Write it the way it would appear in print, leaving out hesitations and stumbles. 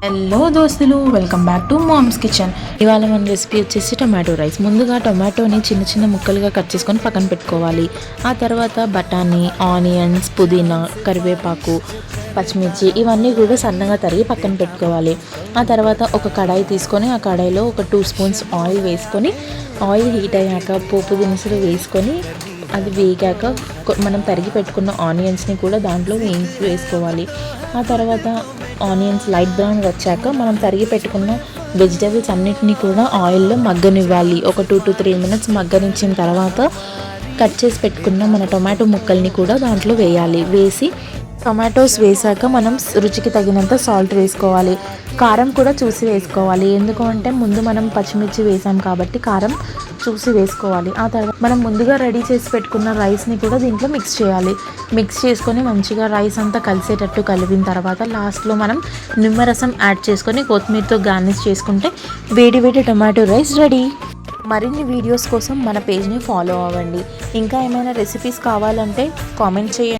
Hello దోస్తులు, welcome back to mom's kitchen. ఇవాళ మన రెసిపీ వచ్చేసి టొమాటో రైస్. ముందుగా టొమాటోని చిన్న చిన్న ముక్కలుగా కట్ చేసుకొని పక్కన పెట్టుకోవాలి. ఆ తర్వాత బఠానీ, ఆనియన్స్, పుదీనా, కరివేపాకు, పచ్చిమిర్చి ఇవన్నీ కూడా సన్నగా తరిగి పక్కన పెట్టుకోవాలి. ఆ తర్వాత ఒక కడాయి తీసుకొని ఆ కడాయిలో ఒక 2 స్పూన్స్ ఆయిల్ వేసుకొని, ఆయిల్ హీట్ అయ్యాక పోపు దినుసులు వేసుకొని అది వేగాక మనం తరిగి పెట్టుకున్న ఆనియన్స్ని కూడా దాంట్లో వేసుకోవాలి. ఆ తర్వాత ఆనియన్స్ లైట్ బ్రౌన్ వచ్చాక మనం తరిగి పెట్టుకున్న వెజిటేబుల్స్ అన్నిటినీ కూడా ఆయిల్లో మగ్గనివ్వాలి. ఒక 2 to 3 minutes మగ్గనించిన తర్వాత కట్ చేసి పెట్టుకున్న మన టొమాటో ముక్కల్ని కూడా దాంట్లో వేయాలి. వేసి టొమాటోస్ వేసాక మనం రుచికి తగినంత సాల్ట్ వేసుకోవాలి. కారం కూడా చూసి వేసుకోవాలి, ఎందుకు అంటే ముందు మనం పచ్చిమిర్చి వేసాం కాబట్టి కారం చూసి వేసుకోవాలి. ఆ తర్వాత మనం ముందుగా రెడీ చేసి పెట్టుకున్న రైస్ని కూడా దీంట్లో మిక్స్ చేయాలి. మిక్స్ చేసుకొని మంచిగా రైస్ అంతా కలిసేటట్టు కలిపిన తర్వాత లాస్ట్లో మనం నిమ్మరసం యాడ్ చేసుకొని కొత్తిమీరతో గార్నిష్ చేసుకుంటే వేడి వేడి టొమాటో రైస్ రెడీ. మరిన్ని వీడియోస్ కోసం మన పేజ్ని ఫాలో అవ్వండి. ఇంకా ఏమైనా రెసిపీస్ కావాలంటే కామెంట్ చేయండి.